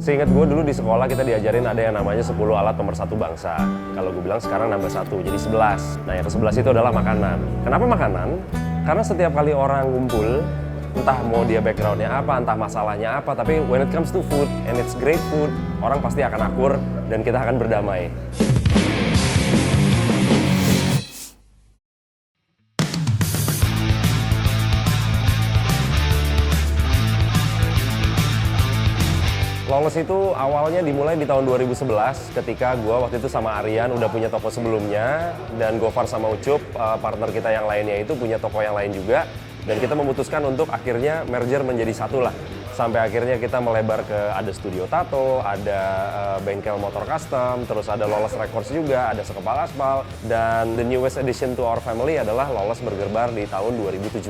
Seingat gue dulu di sekolah kita diajarin ada yang namanya 10 alat pemersatu bangsa. Kalau gue bilang sekarang nambah 1, jadi 11. Nah yang ke-11 itu adalah makanan. Kenapa makanan? Karena setiap kali orang ngumpul, entah mau dia backgroundnya apa, entah masalahnya apa, tapi when it comes to food, and it's great food, orang pasti akan akur dan kita akan berdamai. Lawless itu awalnya dimulai di tahun 2011 ketika gue waktu itu sama Aryan udah punya toko sebelumnya dan Gofar sama Ucup, partner kita yang lainnya itu punya toko yang lain juga dan kita memutuskan untuk akhirnya merger menjadi satu lah. Sampai akhirnya kita melebar ke ada studio tato, ada bengkel motor custom, terus ada Lawless Records juga, ada Sekepal Aspal, dan the newest addition to our family adalah Lawless Burger Bar di tahun 2017.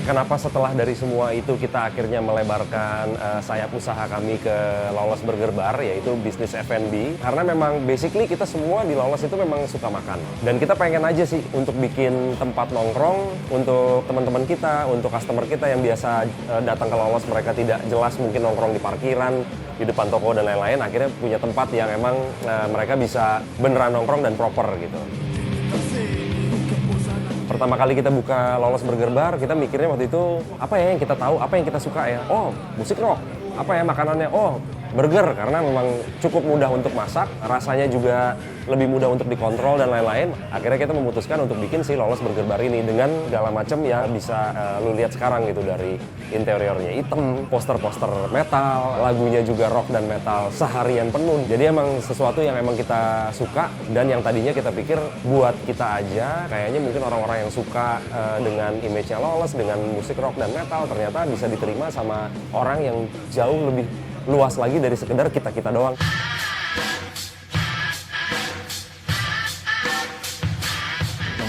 Kenapa setelah dari semua itu kita akhirnya melebarkan sayap usaha kami ke Lawless Burger Bar, yaitu bisnis F&B. Karena memang basically kita semua di Lawless itu memang suka makan. Dan kita pengen aja sih untuk bikin tempat nongkrong untuk teman-teman kita, untuk customer kita yang biasa datang ke Lawless, mereka tidak jelas mungkin nongkrong di parkiran, di depan toko dan lain-lain. Akhirnya punya tempat yang emang mereka bisa beneran nongkrong dan proper gitu. Pertama kali kita buka Lawless Burger Bar, kita mikirnya waktu itu, apa ya yang kita tahu, apa yang kita suka ya? Oh, musik rock. Apa ya makanannya? Oh, burger, karena memang cukup mudah untuk masak, rasanya juga lebih mudah untuk dikontrol dan lain-lain. Akhirnya kita memutuskan untuk bikin si Lawless Burger Bar ini dengan segala macam ya bisa lu lihat sekarang gitu, dari interiornya hitam, poster-poster metal, lagunya juga rock dan metal seharian penuh. Jadi emang sesuatu yang emang kita suka dan yang tadinya kita pikir buat kita aja, kayaknya mungkin orang-orang yang suka dengan image-nya Lawless, dengan musik rock dan metal, ternyata bisa diterima sama orang yang jauh lebih luas lagi dari sekedar kita-kita doang.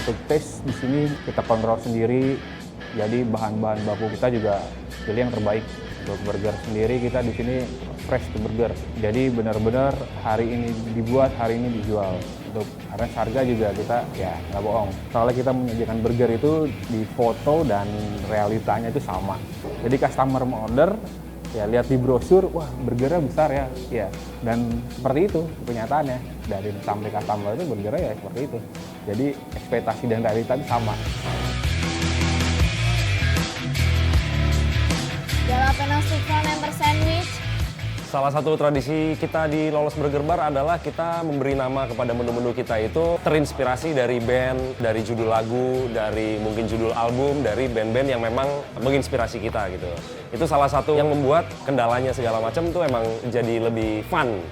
Untuk taste di sini kita kontrol sendiri, jadi bahan-bahan baku kita juga pilih yang terbaik. Untuk burger sendiri kita di sini fresh to burger, jadi benar-benar hari ini dibuat, hari ini dijual. Untuk harga juga kita ya nggak bohong. Soalnya kita menyajikan burger itu di foto dan realitanya itu sama. Jadi customer mau order, ya lihat di brosur, wah burgernya besar ya, ya. Dan seperti itu kenyataannya, dari sampai customer itu burgernya ya seperti itu. Jadi ekspektasi dan realita itu sama. Jalapeno stick roll member sandwich. Salah satu tradisi kita di Lawless Burger Bar adalah kita memberi nama kepada menu-menu kita itu terinspirasi dari band, dari judul lagu, dari mungkin judul album, dari band-band yang memang menginspirasi kita gitu. Itu salah satu yang membuat kendalanya segala macam tuh emang jadi lebih fun.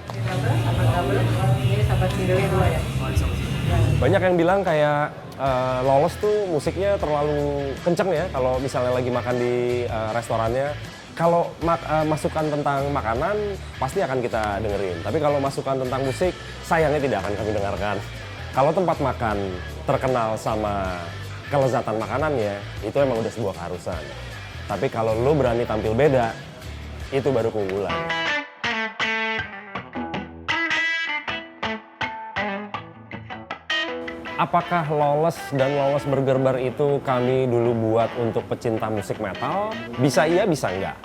Ini sahabat singlenya 2 ya? Banyak yang bilang kayak Lawless tuh musiknya terlalu kenceng ya kalau misalnya lagi makan di restorannya. Kalau masukan tentang makanan pasti akan kita dengerin, tapi kalau masukan tentang musik sayangnya tidak akan kami dengarkan. Kalau tempat makan terkenal sama kelezatan makanannya, itu emang udah sebuah keharusan. Tapi kalau lo berani tampil beda, itu baru keunggulan. Apakah Lawless dan Lawless Burger Bar itu kami dulu buat untuk pecinta musik metal? Bisa iya, bisa enggak.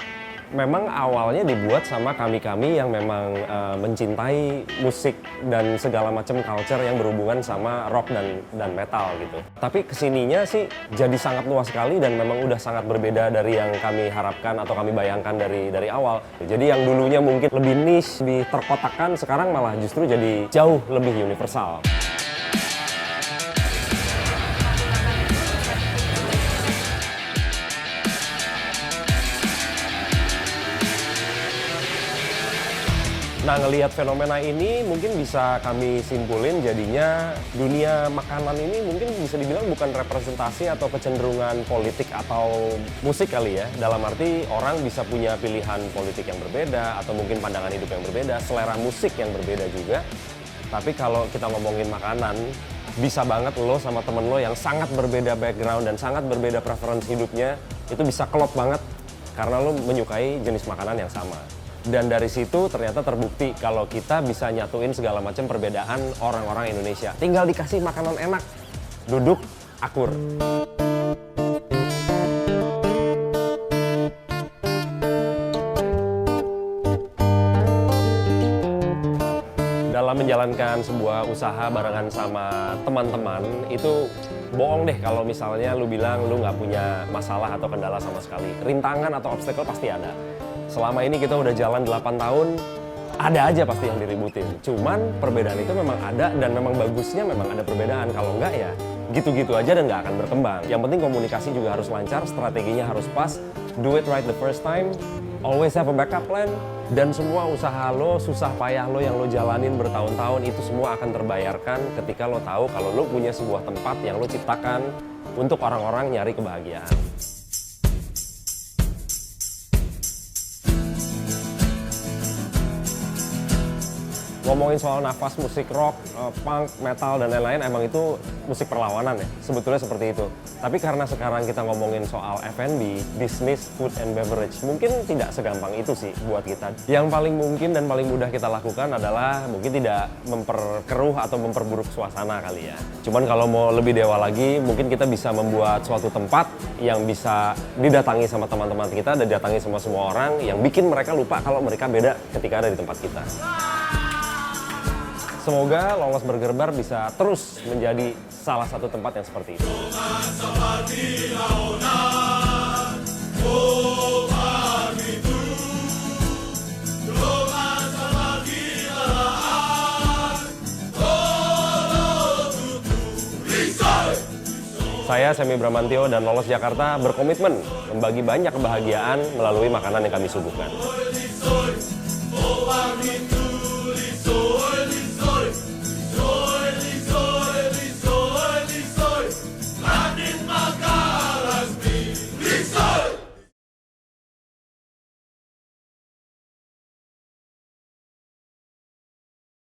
Memang awalnya dibuat sama kami-kami yang memang mencintai musik dan segala macam culture yang berhubungan sama rock dan metal gitu. Tapi kesininya sih jadi sangat luas sekali dan memang udah sangat berbeda dari yang kami harapkan atau kami bayangkan dari awal. Jadi yang dulunya mungkin lebih niche, lebih terkotakkan, sekarang malah justru jadi jauh lebih universal. Nah, ngelihat fenomena ini mungkin bisa kami simpulin jadinya dunia makanan ini mungkin bisa dibilang bukan representasi atau kecenderungan politik atau musik kali ya. Dalam arti orang bisa punya pilihan politik yang berbeda atau mungkin pandangan hidup yang berbeda, selera musik yang berbeda juga. Tapi kalau kita ngomongin makanan, bisa banget lo sama temen lo yang sangat berbeda background dan sangat berbeda preferensi hidupnya, itu bisa klop banget karena lo menyukai jenis makanan yang sama. Dan dari situ ternyata terbukti kalau kita bisa nyatuin segala macam perbedaan orang-orang Indonesia. Tinggal dikasih makanan enak, duduk, akur. dalam menjalankan sebuah usaha barengan sama teman-teman itu bohong deh kalau misalnya lu bilang lu nggak punya masalah atau kendala sama sekali. Rintangan atau obstacle pasti ada. Selama ini kita udah jalan 8 tahun, ada aja pasti yang diributin. Cuman perbedaan itu memang ada dan memang bagusnya memang ada perbedaan. Kalau enggak ya gitu-gitu aja dan nggak akan berkembang. Yang penting komunikasi juga harus lancar, strateginya harus pas, do it right the first time, always have a backup plan, dan semua usaha lo, susah payah lo yang lo jalanin bertahun-tahun itu semua akan terbayarkan ketika lo tahu kalau lo punya sebuah tempat yang lo ciptakan untuk orang-orang nyari kebahagiaan. Ngomongin soal nafas musik rock, punk, metal, dan lain-lain, emang itu musik perlawanan ya, sebetulnya seperti itu. Tapi karena sekarang kita ngomongin soal F&B, business, food and beverage, mungkin tidak segampang itu sih buat kita. Yang paling mungkin dan paling mudah kita lakukan adalah mungkin tidak memperkeruh atau memperburuk suasana kali ya. Cuman kalau mau lebih dewa lagi, mungkin kita bisa membuat suatu tempat yang bisa didatangi sama teman-teman kita dan didatangi sama semua orang yang bikin mereka lupa kalau mereka beda ketika ada di tempat kita. Semoga Lolos Burger Bar bisa terus menjadi salah satu tempat yang seperti itu. Saya Semi Bramantio dan Lolos Jakarta berkomitmen membagi banyak kebahagiaan melalui makanan yang kami suguhkan.